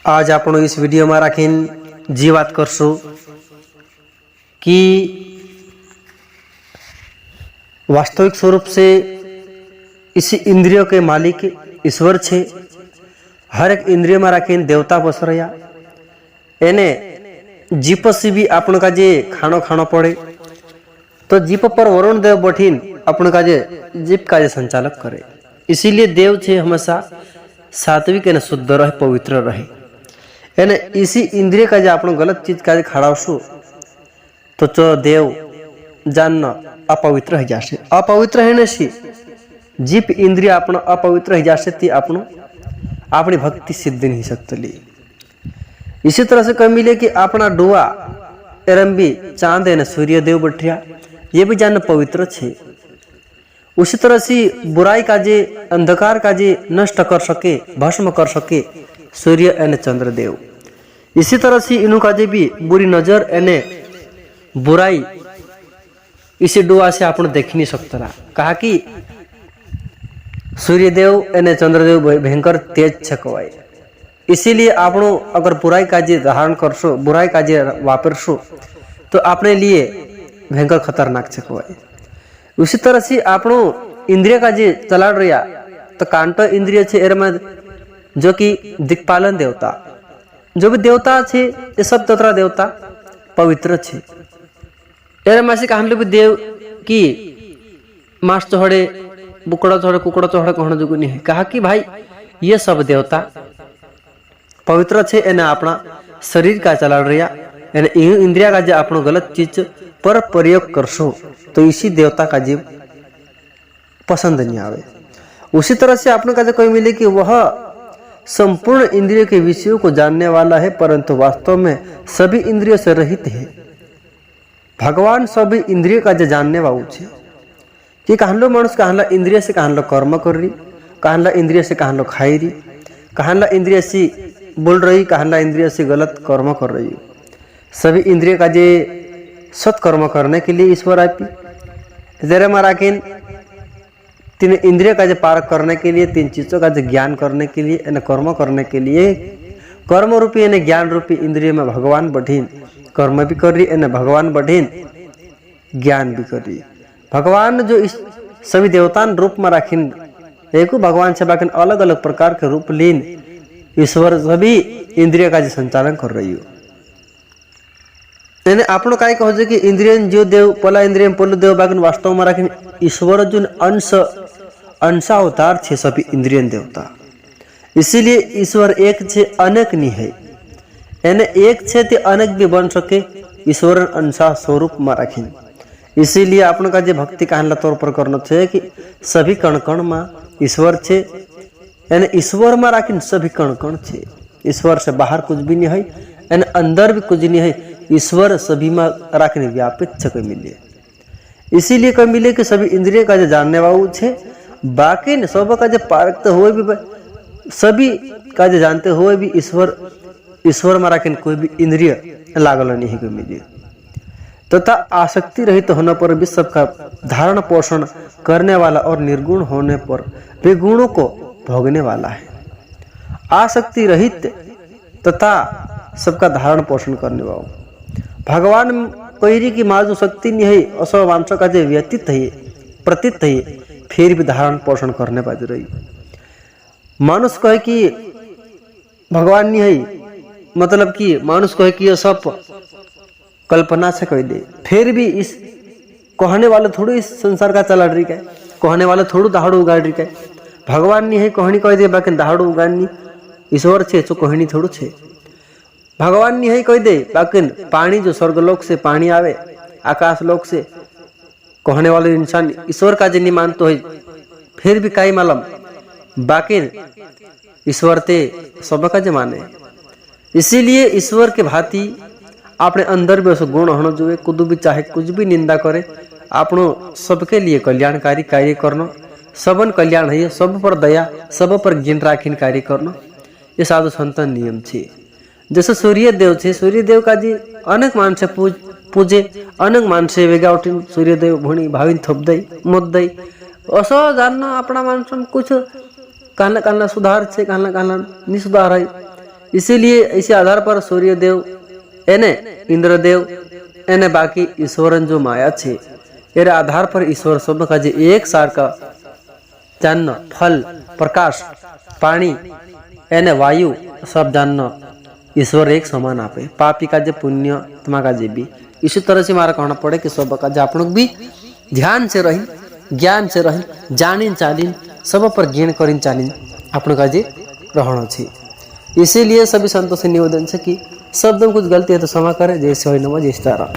आज आपण इस वीडियो में राखीन जी बात करशु कि वास्तविक स्वरूप से इसी इंद्रियों के मालिक ईश्वर छे। हर एक इंद्रिय में राखीन देवता बस रहा एने जीप से भी आपण का जे खानो खानो पड़े तो जीप पर वरुण देव बैठीन आपण का जे जीप का जे संचालक करे। इसीलिए देव छे हमेशा सात्विक एने शुद्ध रहे, पवित्र रहे। एने इसी इंद्रिय का जे आपण गलत चीज का जे खड़ावशु तो चो देव जानना अपवित्र हो जासे। अपवित्र है नसी जीप इंद्रिय आपण अपवित्र हो जासे ती आपण अपनी भक्ति सिद्ध नहीं सकतली। इसी तरह से कह मिले कि अपना डुआ एरम्बी चांद है न सूर्य देव बैठिया ये भी जानना पवित्र छे। उसी तरह से बुराई का जे अंधकार का जे नष्ट कर सके, भस्म कर सके सूर्य एने चंद्र देव। इसी तरह से इनु का जे भी बुरी नजर एने बुराई इसी डुआ से आपण देख नहीं सकता। कहा कि सूर्य देव एने चंद्रदेव भयंकर तेज छकवाए। इसीलिए आपनो अगर बुराई का जे धारण करशो, बुराई का जे वापरशो तो अपने लिए भयंकर खतरनाक छकवाए। उसी तरह से आपनो इंद्रिय का जे चलाड़ रहा तो कांट इंद्रिय छे एर में जो कि दिक्पालन देवता जो भी देवता छे ये सब तत्रा देवता पवित्र छे। एर में से कहां भी देव की मांस चढ़े, बुकड़ा चढ़े, कुकड़ा चढ़े कहना जो नहीं है। कहा कि भाई ये सब देवता पवित्र छे। एने अपना शरीर का चला रहा एने इंद्रिया का जो अपनो गलत चीज पर प्रयोग करशो तो इसी देवता का जीव पसंद नहीं आवे। उसी तरह से आपने का कोई मिले कि वह संपूर्ण इंद्रियों के विषयों को जानने वाला है परंतु वास्तव में सभी इंद्रियों से रहित है। भगवान सभी इंद्रियों का जो जानने वाला छे कि कहलो मनुष्य कहला इंद्रिय से कहलो कर्म कर रही, कहला इंद्रिय से कहलो खाई रही, कहला इंद्रिय से बोल रही, कहला इंद्रिय से गलत कर्म कर रही। सभी इंद्रिय का जे सत्कर्म करने के लिए ईश्वर आपी जरे माराकिन तीन इंद्रिय का जो पार करने के लिए, तीन चीजों का जो ज्ञान करने के लिए, इन्हें कर्म करने के लिए कर्म रूपी इन्हें ज्ञान रूपी इंद्रिय में भगवान बढ़ीन कर्म भी कर रही, इन्हें भगवान बढ़ीन ज्ञान भी कर रही। भगवान जो इस सभी देवतान रूप में राखीन एक भगवान से बाकी अलग अलग प्रकार के रूप लीन ईश्वर सभी इंद्रिय का जो संचालन कर रही हो। यानी आपनो काय कहो जे कि इंद्रियन जो देव पला इंद्रियन पल्लू देव बाकी वास्तव में राखीन ईश्वर जो अंश अवतार छे सभी इंद्रियन देवता। इसीलिए ईश्वर एक छे अनेक नहीं है। यानी एक छे ते अनेक भी बन सके ईश्वर अंशा स्वरूप में राखीन। इसीलिए आपन का जे भक्ति कहला तौर पर करना चाहिए कि सभी कण कण में ईश्वर छे। यानी ईश्वर में राखीन सभी कण कण छे। ईश्वर से बाहर कुछ भी नहीं है, यानी अंदर भी कुछ नहीं है। ईश्वर सभी में राखने व्यापित छे कोई मिले। इसीलिए कोई मिले कि सभी इंद्रिय का जो जानने वाला छे बाकी न सब का जो पारक हुए भी सभी का जो जानते हुए भी ईश्वर में राखने कोई भी इंद्रिय लागल नहीं है कोई मिले। तथा आसक्ति रहित होने पर भी सबका धारण पोषण करने वाला और निर्गुण होने पर भी गुणों को भोगने वाला है। आसक्ति रहित तथा सबका धारण पोषण करने वाला भगवान कोयरी की माँ जो शक्ति नहीं है असो मांसों का जो व्यतीत है प्रतीत है फिर भी धारण पोषण करने बाजू रही। मानुष कहे कि भगवान नहीं है मतलब कि मानुष कहे कि यह सब कल्पना से कह दे फिर भी इस कहने वाले थोड़ी इस संसार का चला रही है, कहने वाले थोड़ू दहाड़ू उगाड़ रही है। भगवान नहीं है कहनी कह दे बाकी दहाड़ू उगाड़नी ईश्वर छे तो कहनी थोड़ू छे। भगवान नहीं है कह दे बाकी पानी जो स्वर्गलोक से पानी आवे आकाश लोक से कहने वाले इंसान ईश्वर का जिन्नी मानते है फिर भी कई मालूम बाकी ईश्वर ते सब का जो माने। इसीलिए ईश्वर के भांति अपने अंदर भी उस गुण होना चाहिए। कुछ भी चाहे कुछ भी निंदा करे आपनो सबके लिए कल्याणकारी कार्य करना, सबन कल्याण है, सब पर दया, सब पर जिन राखीन कार्य करना ये साधु संतन नियम छे। जैसे सूर्य देव छे, सूर्य देव का जी अनेक मानसे पूजे, अनेक मानसे वेगा उठी सूर्य देव भूणी भाविन थोप दई मत दई असो जानना अपना मानसन कुछ कहना कहना सुधार छे कहना कहना नि सुधार है। इसीलिए इसी आधार पर सूर्यदेव एने इंद्रदेव एने बाकी ईश्वरन जो माया छे एर आधार पर ईश्वर सब का जे एक सार का जानना फल प्रकाश पानी एने वायु सब जानना ईश्वर एक समान आपे पापी का जे पुण्य आत्मा का जे भी इसी तरह से मारा कहना पड़े कि सब का जे आपण भी ध्यान से रही ज्ञान से रही जानिन चालिन सब पर ज्ञान करिन चालिन आपण का जे रहना छी। इसीलिए सभी संतों से निवेदन है कि शब्द में कुछ गलती है तो क्षमा करें। जैसे हो नमः जय सीताराम।